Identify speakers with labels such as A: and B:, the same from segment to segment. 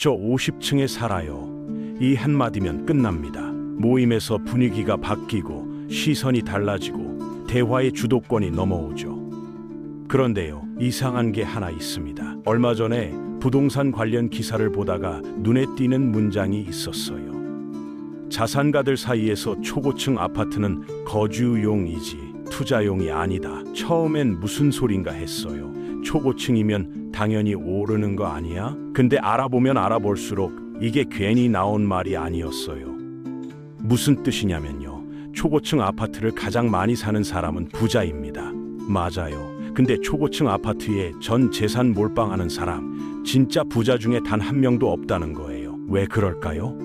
A: 저 50층에 살아요. 이 한마디면 끝납니다. 모임에서 분위기가 바뀌고 시선이 달라지고 대화의 주도권이 넘어오죠. 그런데요, 이상한 게 하나 있습니다. 얼마 전에 부동산 관련 기사를 보다가 눈에 띄는 문장이 있었어요. 자산가들 사이에서 초고층 아파트는 거주용이지 투자용이 아니다. 처음엔 무슨 소린가 했어요. 초고층이면 당연히 오르는 거 아니야? 근데 알아보면 알아볼수록 이게 괜히 나온 말이 아니었어요. 무슨 뜻이냐면요, 초고층 아파트를 가장 많이 사는 사람은 부자입니다. 맞아요. 근데 초고층 아파트에 전 재산 몰빵하는 사람, 진짜 부자 중에 단 한 명도 없다는 거예요. 왜 그럴까요?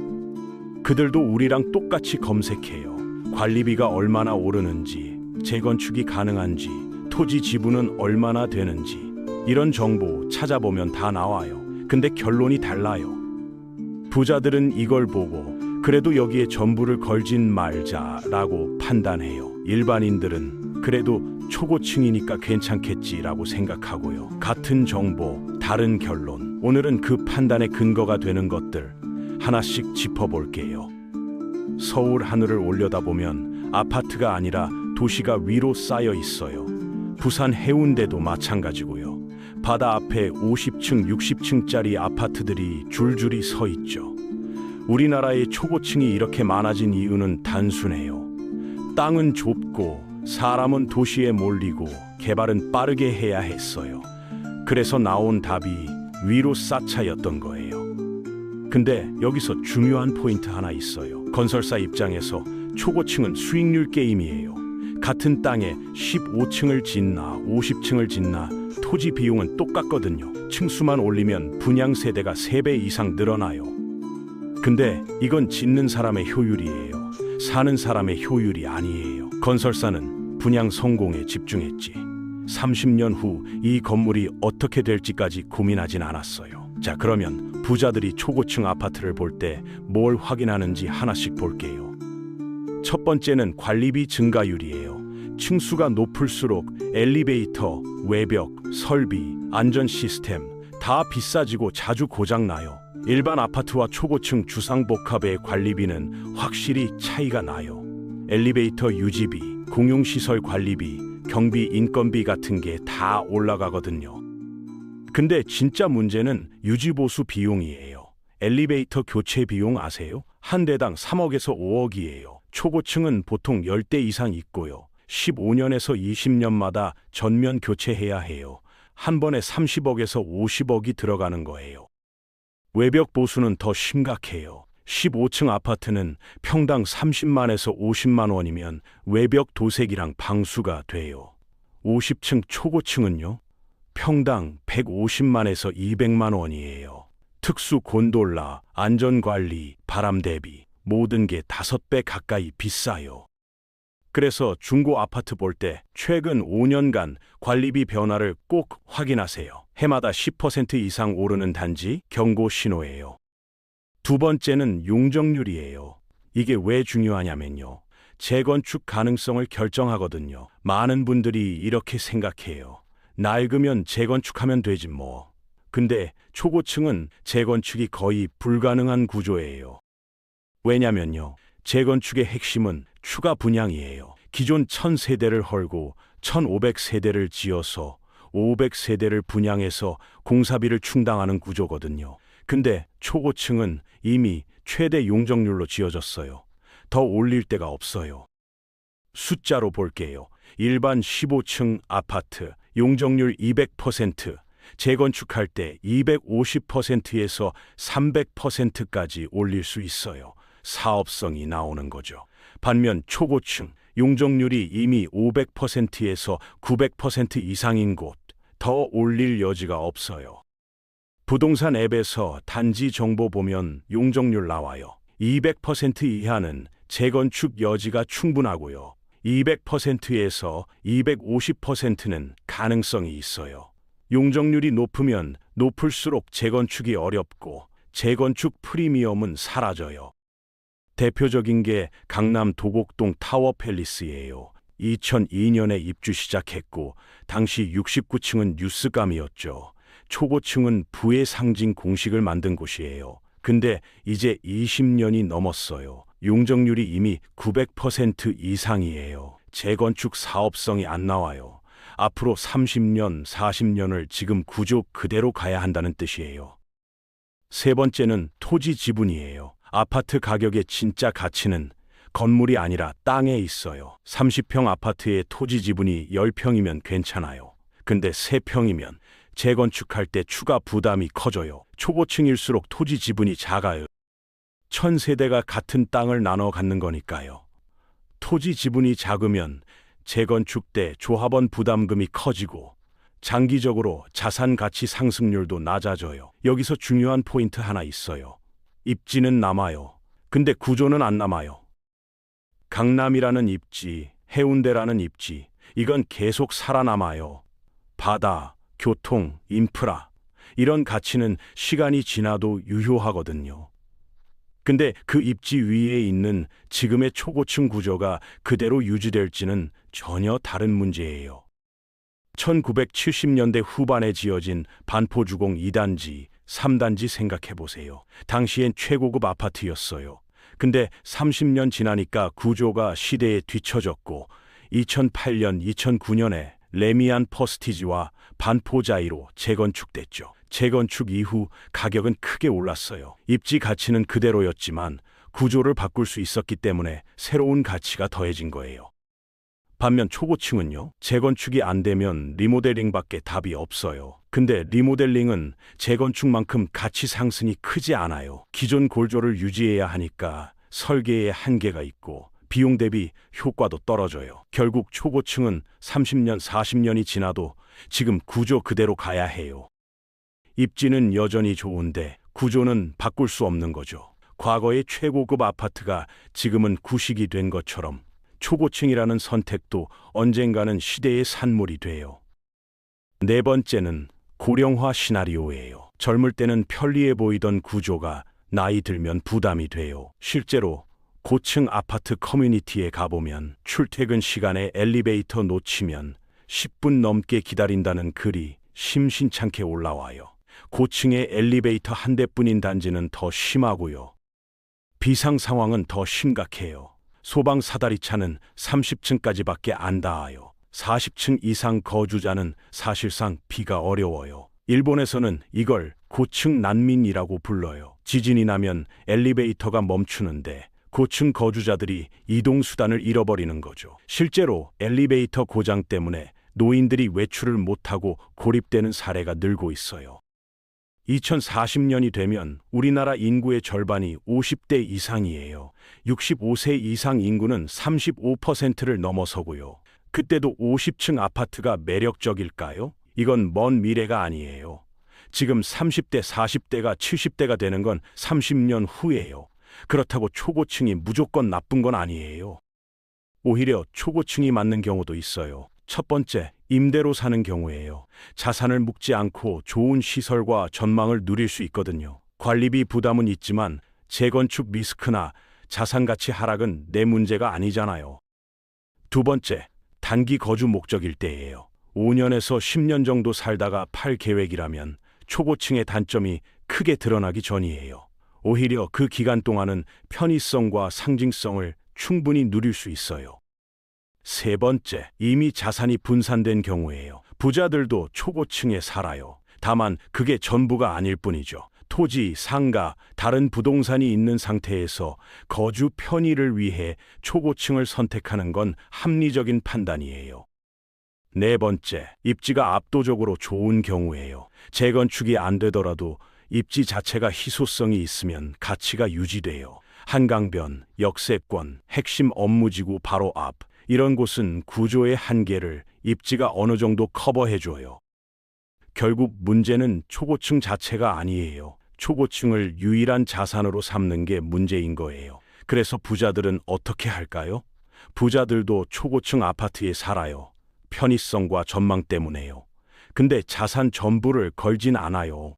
A: 그들도 우리랑 똑같이 검색해요. 관리비가 얼마나 오르는지, 재건축이 가능한지, 토지 지분은 얼마나 되는지, 이런 정보 찾아보면 다 나와요. 근데 결론이 달라요. 부자들은 이걸 보고 그래도 여기에 전부를 걸진 말자라고 판단해요. 일반인들은 그래도 초고층이니까 괜찮겠지라고 생각하고요. 같은 정보, 다른 결론. 오늘은 그 판단의 근거가 되는 것들 하나씩 짚어볼게요. 서울 하늘을 올려다보면 아파트가 아니라 도시가 위로 쌓여 있어요. 부산 해운대도 마찬가지고요. 바다 앞에 50층, 60층짜리 아파트들이 줄줄이 서 있죠. 우리나라의 초고층이 이렇게 많아진 이유는 단순해요. 땅은 좁고 사람은 도시에 몰리고 개발은 빠르게 해야 했어요. 그래서 나온 답이 위로 쌓자였던 거예요. 근데 여기서 중요한 포인트 하나 있어요. 건설사 입장에서 초고층은 수익률 게임이에요. 같은 땅에 15층을 짓나 50층을 짓나 토지 비용은 똑같거든요. 층수만 올리면 분양 세대가 3배 이상 늘어나요. 근데 이건 짓는 사람의 효율이에요. 사는 사람의 효율이 아니에요. 건설사는 분양 성공에 집중했지. 30년 후 이 건물이 어떻게 될지까지 고민하진 않았어요. 자, 그러면 부자들이 초고층 아파트를 볼 때 뭘 확인하는지 하나씩 볼게요. 첫 번째는 관리비 증가율이에요. 층수가 높을수록 엘리베이터, 외벽, 설비, 안전 시스템 다 비싸지고 자주 고장나요. 일반 아파트와 초고층 주상복합의 관리비는 확실히 차이가 나요. 엘리베이터 유지비, 공용시설 관리비, 경비, 인건비 같은 게 다 올라가거든요. 근데 진짜 문제는 유지보수 비용이에요. 엘리베이터 교체 비용 아세요? 한 대당 3억에서 5억이에요. 초고층은 보통 10대 이상 있고요. 15년에서 20년마다 전면 교체해야 해요. 한 번에 30억에서 50억이 들어가는 거예요. 외벽 보수는 더 심각해요. 15층 아파트는 평당 30만에서 50만 원이면 외벽 도색이랑 방수가 돼요. 50층 초고층은요, 평당 150만에서 200만 원이에요. 특수 곤돌라, 안전관리, 바람 대비 모든 게 5배 가까이 비싸요. 그래서 중고 아파트 볼 때 최근 5년간 관리비 변화를 꼭 확인하세요. 해마다 10% 이상 오르는 단지 경고 신호예요. 두 번째는 용적률이에요. 이게 왜 중요하냐면요, 재건축 가능성을 결정하거든요. 많은 분들이 이렇게 생각해요. 낡으면 재건축하면 되지 뭐. 근데 초고층은 재건축이 거의 불가능한 구조예요. 왜냐면요, 재건축의 핵심은 추가 분양이에요. 기존 1000세대를 헐고 1500세대를 지어서 500세대를 분양해서 공사비를 충당하는 구조거든요. 근데 초고층은 이미 최대 용적률로 지어졌어요. 더 올릴 데가 없어요. 숫자로 볼게요. 일반 15층 아파트 용적률 200%, 재건축할 때 250%에서 300%까지 올릴 수 있어요. 사업성이 나오는 거죠. 반면 초고층 용적률이 이미 500%에서 900% 이상인 곳, 더 올릴 여지가 없어요. 부동산 앱에서 단지 정보 보면 용적률 나와요. 200% 이하는 재건축 여지가 충분하고요. 200%에서 250%는 가능성이 있어요. 용적률이 높으면 높을수록 재건축이 어렵고 재건축 프리미엄은 사라져요. 대표적인 게 강남 도곡동 타워팰리스예요. 2002년에 입주 시작했고 당시 69층은 뉴스감이었죠. 초고층은 부의 상징 공식을 만든 곳이에요. 근데 이제 20년이 넘었어요. 용적률이 이미 900% 이상이에요. 재건축 사업성이 안 나와요. 앞으로 30년, 40년을 지금 구조 그대로 가야 한다는 뜻이에요. 세 번째는 토지 지분이에요. 아파트 가격의 진짜 가치는 건물이 아니라 땅에 있어요. 30평 아파트의 토지 지분이 10평이면 괜찮아요. 근데 3평이면 재건축할 때 추가 부담이 커져요. 초고층일수록 토지 지분이 작아요. 1000세대가 같은 땅을 나눠 갖는 거니까요. 토지 지분이 작으면 재건축 때 조합원 부담금이 커지고 장기적으로 자산 가치 상승률도 낮아져요. 여기서 중요한 포인트 하나 있어요. 입지는 남아요. 근데 구조는 안 남아요. 강남이라는 입지, 해운대라는 입지, 이건 계속 살아남아요. 바다, 교통, 인프라, 이런 가치는 시간이 지나도 유효하거든요. 근데 그 입지 위에 있는 지금의 초고층 구조가 그대로 유지될지는 전혀 다른 문제예요. 1970년대 후반에 지어진 반포주공 2단지, 3단지 생각해 보세요. 당시엔 최고급 아파트였어요. 근데 30년 지나니까 구조가 시대에 뒤처졌고 2008년, 2009년에 레미안 퍼스티지와 반포자이로 재건축됐죠. 재건축 이후 가격은 크게 올랐어요. 입지 가치는 그대로였지만 구조를 바꿀 수 있었기 때문에 새로운 가치가 더해진 거예요. 반면 초고층은요, 재건축이 안 되면 리모델링밖에 답이 없어요. 근데 리모델링은 재건축만큼 가치 상승이 크지 않아요. 기존 골조를 유지해야 하니까 설계에 한계가 있고 비용 대비 효과도 떨어져요. 결국 초고층은 30년, 40년이 지나도 지금 구조 그대로 가야 해요. 입지는 여전히 좋은데 구조는 바꿀 수 없는 거죠. 과거의 최고급 아파트가 지금은 구식이 된 것처럼 초고층이라는 선택도 언젠가는 시대의 산물이 돼요. 네 번째는 고령화 시나리오예요. 젊을 때는 편리해 보이던 구조가 나이 들면 부담이 돼요. 실제로 고층 아파트 커뮤니티에 가보면 출퇴근 시간에 엘리베이터 놓치면 10분 넘게 기다린다는 글이 심심찮게 올라와요. 고층의 엘리베이터 한 대뿐인 단지는 더 심하고요. 비상 상황은 더 심각해요. 소방 사다리차는 30층까지밖에 안 닿아요. 40층 이상 거주자는 사실상 비가 어려워요. 일본에서는 이걸 고층 난민이라고 불러요. 지진이 나면 엘리베이터가 멈추는데 고층 거주자들이 이동수단을 잃어버리는 거죠. 실제로 엘리베이터 고장 때문에 노인들이 외출을 못하고 고립되는 사례가 늘고 있어요. 2040년이 되면 우리나라 인구의 절반이 50대 이상이에요. 65세 이상 인구는 35%를 넘어서고요. 그때도 50층 아파트가 매력적일까요? 이건 먼 미래가 아니에요. 지금 30대, 40대가 70대가 되는 건 30년 후예요. 그렇다고 초고층이 무조건 나쁜 건 아니에요. 오히려 초고층이 맞는 경우도 있어요. 첫 번째, 임대로 사는 경우예요. 자산을 묶지 않고 좋은 시설과 전망을 누릴 수 있거든요. 관리비 부담은 있지만 재건축 리스크나 자산 가치 하락은 내 문제가 아니잖아요. 두 번째, 단기 거주 목적일 때예요. 5년에서 10년 정도 살다가 팔 계획이라면 초고층의 단점이 크게 드러나기 전이에요. 오히려 그 기간 동안은 편의성과 상징성을 충분히 누릴 수 있어요. 세 번째, 이미 자산이 분산된 경우예요. 부자들도 초고층에 살아요. 다만 그게 전부가 아닐 뿐이죠. 토지, 상가, 다른 부동산이 있는 상태에서 거주 편의를 위해 초고층을 선택하는 건 합리적인 판단이에요. 네 번째, 입지가 압도적으로 좋은 경우예요. 재건축이 안 되더라도 입지 자체가 희소성이 있으면 가치가 유지돼요. 한강변, 역세권, 핵심 업무지구 바로 앞, 이런 곳은 구조의 한계를 입지가 어느 정도 커버해줘요. 결국 문제는 초고층 자체가 아니에요. 초고층을 유일한 자산으로 삼는 게 문제인 거예요. 그래서 부자들은 어떻게 할까요? 부자들도 초고층 아파트에 살아요. 편의성과 전망 때문에요. 근데 자산 전부를 걸진 않아요.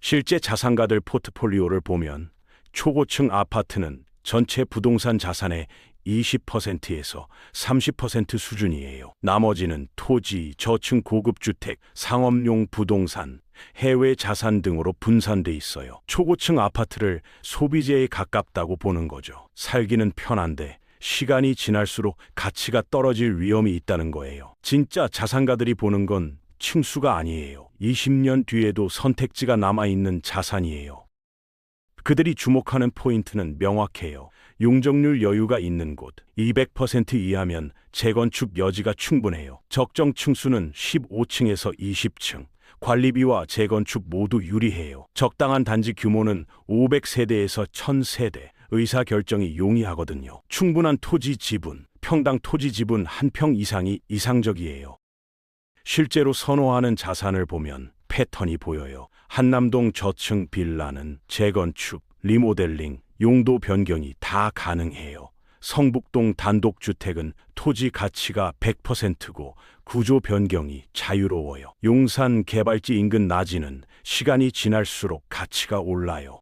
A: 실제 자산가들 포트폴리오를 보면 초고층 아파트는 전체 부동산 자산의 20%에서 30% 수준이에요. 나머지는 토지, 저층 고급주택, 상업용 부동산, 해외 자산 등으로 분산돼 있어요. 초고층 아파트를 소비재에 가깝다고 보는 거죠. 살기는 편한데 시간이 지날수록 가치가 떨어질 위험이 있다는 거예요. 진짜 자산가들이 보는 건 층수가 아니에요. 20년 뒤에도 선택지가 남아있는 자산이에요. 그들이 주목하는 포인트는 명확해요. 용적률 여유가 있는 곳, 200% 이하면 재건축 여지가 충분해요. 적정 층수는 15층에서 20층, 관리비와 재건축 모두 유리해요. 적당한 단지 규모는 500세대에서 1000세대, 의사결정이 용이하거든요. 충분한 토지 지분, 평당 토지 지분 1평 이상이 이상적이에요. 실제로 선호하는 자산을 보면 패턴이 보여요. 한남동 저층 빌라는 재건축, 리모델링, 용도 변경이 다 가능해요. 성북동 단독주택은 토지 가치가 100%고 구조 변경이 자유로워요. 용산 개발지 인근 나지는 시간이 지날수록 가치가 올라요.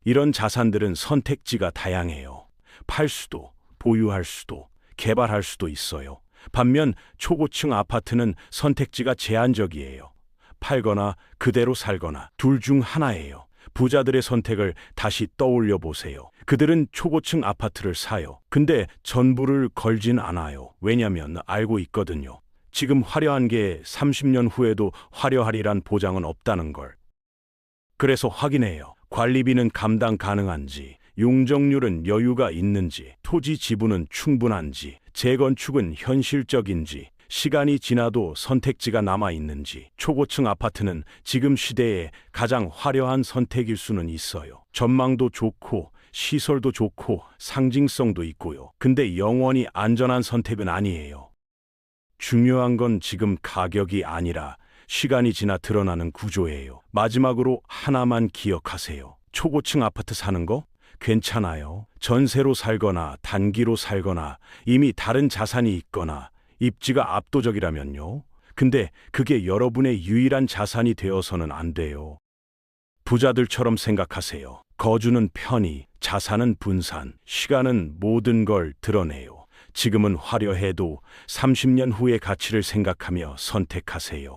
A: 이런 자산들은 선택지가 다양해요. 팔 수도, 보유할 수도, 개발할 수도 있어요. 반면 초고층 아파트는 선택지가 제한적이에요. 팔거나 그대로 살거나 둘 중 하나예요. 부자들의 선택을 다시 떠올려 보세요. 그들은 초고층 아파트를 사요. 근데 전부를 걸진 않아요. 왜냐면 알고 있거든요. 지금 화려한 게 30년 후에도 화려하리란 보장은 없다는 걸. 그래서 확인해요. 관리비는 감당 가능한지, 용적률은 여유가 있는지, 토지 지분은 충분한지, 재건축은 현실적인지, 시간이 지나도 선택지가 남아있는지. 초고층 아파트는 지금 시대에 가장 화려한 선택일 수는 있어요. 전망도 좋고 시설도 좋고 상징성도 있고요. 근데 영원히 안전한 선택은 아니에요. 중요한 건 지금 가격이 아니라 시간이 지나 드러나는 구조예요. 마지막으로 하나만 기억하세요. 초고층 아파트 사는 거 괜찮아요. 전세로 살거나 단기로 살거나 이미 다른 자산이 있거나 입지가 압도적이라면요. 근데 그게 여러분의 유일한 자산이 되어서는 안 돼요. 부자들처럼 생각하세요. 거주는 편의, 자산은 분산, 시간은 모든 걸 드러내요. 지금은 화려해도 30년 후의 가치를 생각하며 선택하세요.